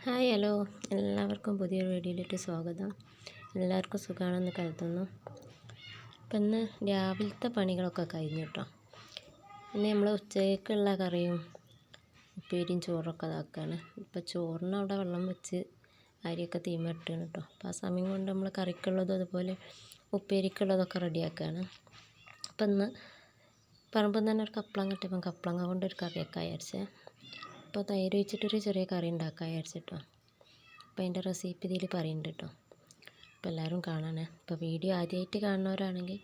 Hi hello എല്ലാവർക്കും പുതിയൊരു വീഡിയോയിലേക്ക് സ്വാഗതം. എല്ലാവർക്കും സുഖമാണെന്ന് കരുതുന്നു. ഇപ്പം ഇന്ന് രാവിലത്തെ പണികളൊക്കെ കഴിഞ്ഞു കേട്ടോ. ഇന്ന് നമ്മൾ ഉച്ചയ്ക്കുള്ള കറിയും ഉപ്പേരിയും ചോറൊക്കെ ഇതാക്കുകയാണ്. ഇപ്പോൾ ചോറിന് അവിടെ വെള്ളം വെച്ച് അരിയൊക്കെ തീമട്ടാണ് കേട്ടോ. അപ്പോൾ ആ സമയം കൊണ്ട് നമ്മൾ കറിക്കുള്ളതും അതുപോലെ ഉപ്പേരിക്കുള്ളതൊക്കെ റെഡിയാക്കുകയാണ്. അപ്പം ഇന്ന് പറമ്പിൽ തന്നെ ഒരു കപ്പളം കിട്ടിയപ്പം കപ്പളങ്ങ കൊണ്ടൊരു കറിയൊക്കെ അയച്ചേ. അപ്പോൾ തൈര് ഒഴിച്ചിട്ടൊരു ചെറിയ കറി ഉണ്ടാക്കാൻ വിചാരിച്ചിട്ടോ. അപ്പോൾ അതിൻ്റെ റെസിപ്പി ഇതിൽ പറയുന്നുണ്ട് കേട്ടോ. അപ്പോൾ എല്ലാവരും കാണണേ. അപ്പോൾ വീഡിയോ ആദ്യമായിട്ട് കാണുന്നവരാണെങ്കിൽ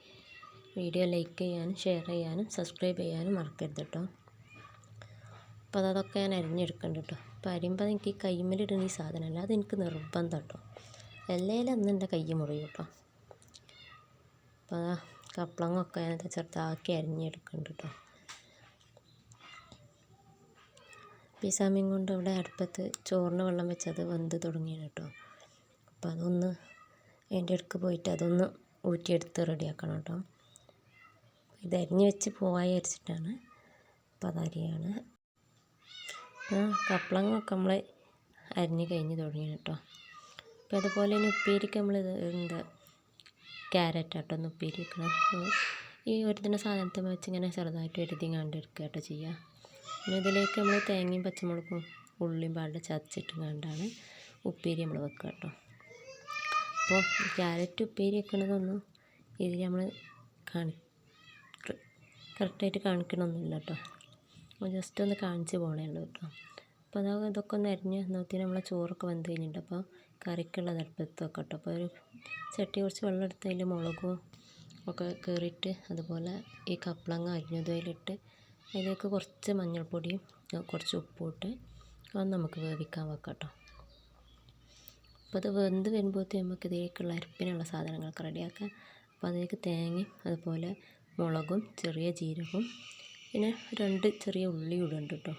വീഡിയോ ലൈക്ക് ചെയ്യാനും ഷെയർ ചെയ്യാനും സബ്സ്ക്രൈബ് ചെയ്യാനും മറക്കരുത് കേട്ടോ. അപ്പോൾ അതൊക്കെ ഞാൻ അരിഞ്ഞെടുക്കുന്നുണ്ട് കേട്ടോ. അപ്പോൾ അരിയുമ്പോൾ എനിക്ക് കൈമേലിടുന്ന ഈ സാധനമല്ല, അത് എനിക്ക് നിർബന്ധം കേട്ടോ. എല്ലാം അന്ന് എൻ്റെ കൈ മുറിയും കേട്ടോ. അപ്പോൾ കപ്പളങ്ങൊക്കെ ഞാൻ ചെറുതാക്കി അരിഞ്ഞെടുക്കുന്നുണ്ട് കേട്ടോ. ഈ സമയം കൊണ്ട് ഇവിടെ അടുപ്പത്ത് ചോറിന് വെള്ളം വെച്ചത് വെന്ത് തുടങ്ങിയാണ് കേട്ടോ. അപ്പോൾ അതൊന്ന് അതിൻ്റെ അടുക്ക് പോയിട്ട് അതൊന്ന് ഊറ്റിയെടുത്ത് റെഡിയാക്കണം കേട്ടോ. ഇത് അരിഞ്ഞ് വെച്ച് പോവാൻ വിചാരിച്ചിട്ടാണ്. അപ്പോൾ അതരിയാണ്. കപ്പളങ്ങൊക്കെ നമ്മൾ അരിഞ്ഞ് കഴിഞ്ഞ് തുടങ്ങിയാണ് കേട്ടോ. അപ്പോൾ അതുപോലെ തന്നെ ഉപ്പേരിക്ക് നമ്മൾ ക്യാരറ്റ് ആട്ടോ ഒന്ന് ഉപ്പേരി വെക്കണം. ഈ ഒരു ദിന സാധനത്തെ വെച്ച് ഇങ്ങനെ ചെറുതായിട്ട് എഴുതി കണ്ടെടുക്കുക കേട്ടോ ചെയ്യുക. പിന്നെ ഇതിലേക്ക് നമ്മൾ തേങ്ങയും പച്ചമുളകും ഉള്ളിയും പാടെ ചതച്ചിട്ടും കണ്ടാണ് ഉപ്പേരി നമ്മൾ വെക്കുക കേട്ടോ. അപ്പോൾ ക്യാരറ്റ് ഉപ്പേരി വെക്കണതൊന്നും ഇതിൽ നമ്മൾ കറക്റ്റായിട്ട് കാണിക്കണമൊന്നുമില്ല കേട്ടോ. ജസ്റ്റ് ഒന്ന് കാണിച്ച് പോകണേ ഉള്ളൂ കേട്ടോ. അപ്പോൾ ഇതൊക്കെ ഒന്ന് അരിഞ്ഞ് നോക്കി നമ്മളെ ചോറൊക്കെ വെന്ത് കഴിഞ്ഞിട്ടുണ്ട്. അപ്പോൾ കറിക്കുള്ളത് അടുപ്പത്ത് വെക്കാം കേട്ടോ. അപ്പോൾ ഒരു ചട്ടി കുറച്ച് വെള്ളം എടുത്ത് അതിൽ മുളകും ഒക്കെ കയറിയിട്ട് അതുപോലെ ഈ കപ്പളങ്ങ അരിഞ്ഞതിലിട്ട് അതിലേക്ക് കുറച്ച് മഞ്ഞൾപ്പൊടിയും കുറച്ച് ഉപ്പും ഇട്ട് അത് നമുക്ക് വേവിക്കാൻ വെക്കാം കേട്ടോ. അപ്പോൾ അത് വെന്ത് വരുമ്പോഴത്തേക്ക് നമുക്ക് ഇതിലേക്കുള്ള അരപ്പിനുള്ള സാധനങ്ങളൊക്കെ റെഡിയാക്കാം. അപ്പോൾ അതിലേക്ക് തേങ്ങയും അതുപോലെ മുളകും ചെറിയ ജീരകവും പിന്നെ 2 ചെറിയ ഉള്ളി ഇടുന്നുണ്ട് കേട്ടോ.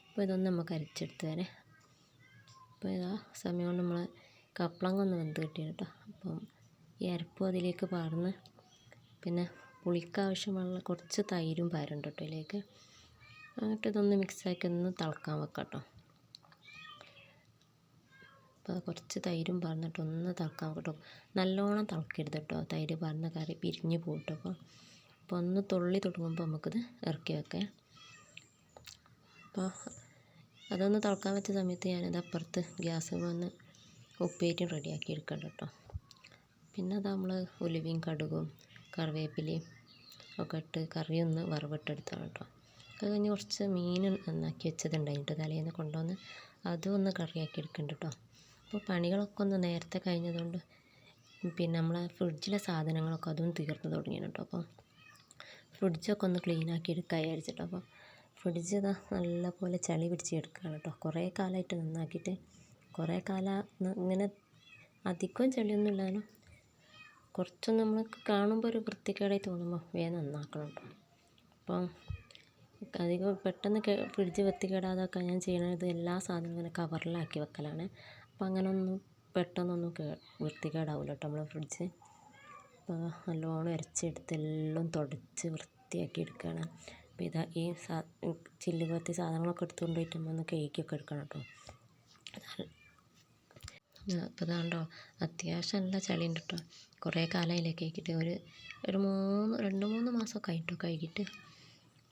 അപ്പോൾ ഇതൊന്ന് നമുക്ക് അരച്ചെടുത്ത് തരാം. അപ്പോൾ ഇതാ സമയം കൊണ്ട് നമ്മൾ കപ്പളങ്ങ ഒന്ന് വെന്ത് കിട്ടിയാണ് കേട്ടോ. അപ്പം ഈ അരപ്പും അതിലേക്ക് പാർന്ന് പിന്നെ പുളിക്കാവശ്യമുള്ള കുറച്ച് തൈരും പാരുണ്ട് കേട്ടോ ഇതിലേക്ക്. എന്നിട്ട് ഇതൊന്ന് മിക്സാക്കി ഒന്ന് തിളക്കാൻ വെക്കാം കേട്ടോ. അപ്പോൾ കുറച്ച് തൈരും പാർന്നിട്ട് ഒന്ന് തിളക്കാൻ കേട്ടോ. നല്ലോണം തിളക്കരുത് കേട്ടോ. തൈര് പാർന്ന കറി പിരിഞ്ഞ് പോകും കേട്ടോ. അപ്പോൾ ഒന്ന് തുള്ളി തുടങ്ങുമ്പോൾ നമുക്കിത് ഇറക്കി വെക്കാം. അപ്പോൾ അതൊന്ന് തിളക്കാൻ വെച്ച സമയത്ത് ഞാനത് അപ്പുറത്ത് ഗ്യാസ് വന്ന് ഉപ്പേരിയും റെഡിയാക്കി എടുക്കണ്ട കേട്ടോ. പിന്നെ അത് നമ്മൾ ഉലുവയും കടുകും കറിവേപ്പിലയും ഒക്കെ ഇട്ട് കറി ഒന്ന് വറവിട്ടെടുത്താണ് കേട്ടോ. അത് കഴിഞ്ഞ് കുറച്ച് മീൻ നന്നാക്കി വെച്ചതുണ്ടായിട്ട് തലേന്ന് കൊണ്ടുവന്ന് അതും ഒന്ന് കറിയാക്കി എടുക്കുന്നുണ്ട് കേട്ടോ. അപ്പോൾ പണികളൊക്കെ ഒന്ന് നേരത്തെ കഴിഞ്ഞതുകൊണ്ട് പിന്നെ നമ്മളെ ഫ്രിഡ്ജിലെ സാധനങ്ങളൊക്കെ അതും തീർന്നു തുടങ്ങിയാണ് കേട്ടോ. അപ്പോൾ ഫ്രിഡ്ജൊക്കെ ഒന്ന് ക്ലീനാക്കി എടുക്കാൻ വിചാരിച്ചിട്ടോ. അപ്പോൾ ഫ്രിഡ്ജ് ഇതാ നല്ലപോലെ ചളി പിടിച്ച് എടുക്കുകയാണ് കേട്ടോ. കുറേ കാലമായിട്ട് നന്നാക്കിയിട്ട് കുറേ കാലം ഇങ്ങനെ അധികം ചെളിയൊന്നും ഇല്ലാലും കുറച്ചൊന്നും നമ്മൾക്ക് കാണുമ്പോൾ ഒരു വൃത്തികേടായി തോന്നുമ്പോൾ വേഗം നന്നാക്കണം കേട്ടോ. അപ്പം അധികം പെട്ടെന്ന് ഫ്രിഡ്ജ് വൃത്തികേടാതാക്കാൻ ഞാൻ ചെയ്യണത് എല്ലാ സാധനവും ഇങ്ങനെ കവറിലാക്കി വെക്കലാണ്. അപ്പം അങ്ങനെ ഒന്നും പെട്ടെന്നൊന്നും വൃത്തികേടാവില്ല കേട്ടോ നമ്മളെ ഫ്രിഡ്ജ്. അപ്പോൾ നല്ലോണം ഇറച്ചിയെടുത്ത് എല്ലാം തുടച്ച് വൃത്തിയാക്കി എടുക്കുകയാണ്. അപ്പോൾ ഇതാ ഈ ചില്ല് കത്തി സാധനങ്ങളൊക്കെ എടുത്തുകൊണ്ട് പോയിട്ട് ഒന്ന് കേക്കൊക്കെ എടുക്കണം കേട്ടോ. അപ്പോൾ ഇതാണ്ടോ അത്യാവശ്യം നല്ല ചളി ഉണ്ട് കേട്ടോ. കുറേ കാലമായില്ലേ കേക്കിട്ട് ഒരു 2-3 മാസമൊക്കെ ആയിട്ടോ കഴുകിയിട്ട്.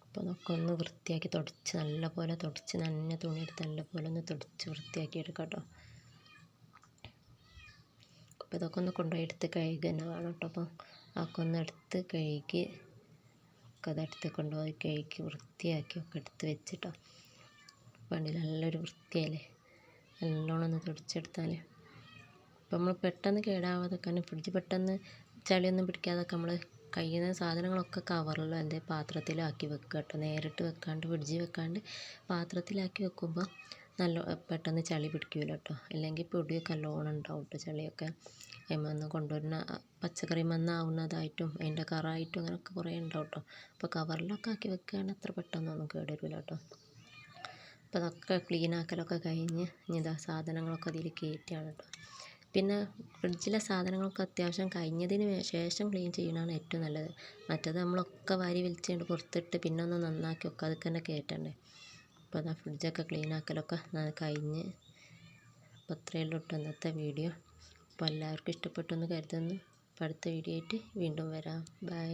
അപ്പോൾ അതൊക്കെ ഒന്ന് വൃത്തിയാക്കി തുടച്ച് നല്ലപോലെ തുടച്ച് നനഞ്ഞ തുണിയെടുത്ത് നല്ലപോലെ ഒന്ന് തുടച്ച് വൃത്തിയാക്കി എടുക്കാം കേട്ടോ. അപ്പോൾ ഇതൊക്കെ ഒന്ന് കൊണ്ടുപോയി എടുത്ത് കഴുകുക തന്നെ വേണം കേട്ടോ. അപ്പോൾ അതൊക്കെ ഒന്ന് എടുത്ത് കഴുകി ഒക്കെ അതെടുത്ത് കൊണ്ടുപോയി കഴുകി വൃത്തിയാക്കി ഒക്കെ എടുത്ത് വെച്ചിട്ടോ. പണി നല്ലൊരു വൃത്തിയല്ലേ, നല്ലോണം ഒന്ന് തുടച്ചെടുത്താൽ. അപ്പോൾ നമ്മൾ പെട്ടെന്ന് കേടാവാതൊക്കെ ഫ്രിഡ്ജ് പെട്ടെന്ന് ചളിയൊന്നും പിടിക്കാതൊക്കെ നമ്മൾ കഴിയുന്ന സാധനങ്ങളൊക്കെ കവറിലോ എന്തെങ്കിലും പാത്രത്തിലോ ആക്കി വെക്കുക കേട്ടോ. നേരിട്ട് വെക്കാണ്ട് ഫ്രിഡ്ജിൽ വെക്കാണ്ട് പാത്രത്തിലാക്കി വെക്കുമ്പോൾ പെട്ടെന്ന് ചളി പിടിക്കില്ല കേട്ടോ. അല്ലെങ്കിൽ പൊടിയൊക്കെ നല്ലോണം ഉണ്ടാവും കേട്ടോ. ചളിയൊക്കെ അതിൽ കൊണ്ടുവരുന്ന പച്ചക്കറി ആവുന്നതായിട്ടും അതിൻ്റെ കറായിട്ടും അങ്ങനെയൊക്കെ കുറേ ഉണ്ടാവും കേട്ടോ. അപ്പോൾ കവറിലൊക്കെ ആക്കി വെക്കുകയാണെങ്കിൽ അത്ര പെട്ടെന്നൊന്നും കേടുവരില്ല കേട്ടോ. അപ്പോൾ അതൊക്കെ ക്ലീനാക്കലൊക്കെ കഴിഞ്ഞ് ഇനി ഇതാ സാധനങ്ങളൊക്കെ അതിൽ കയറ്റിയാണ് കേട്ടോ. പിന്നെ ഫ്രിഡ്ജിലെ സാധനങ്ങളൊക്കെ അത്യാവശ്യം കഴിഞ്ഞതിന് ശേഷം ക്ലീൻ ചെയ്യണതാണ് ഏറ്റവും നല്ലത്. മറ്റേത് നമ്മളൊക്കെ വാരി വലിച്ചുകൊണ്ട് പുറത്തിട്ട് പിന്നെ ഒന്ന് നന്നാക്കി ഒക്കെ അതൊക്കെ തന്നെ കയറ്റണ്ടേ. അപ്പോൾ അതാ ഫ്രിഡ്ജൊക്കെ ക്ലീനാക്കലൊക്കെ കഴിഞ്ഞ് അപ്പോൾ അത്രയേ ഉള്ളൂ കേട്ടോ ഇന്നത്തെ വീഡിയോ. അപ്പോൾ എല്ലാവർക്കും ഇഷ്ടപ്പെട്ടു എന്ന് കരുതുന്നു. അപ്പോൾ അടുത്ത വീഡിയോ ആയിട്ട് വീണ്ടും വരാം. ബൈ.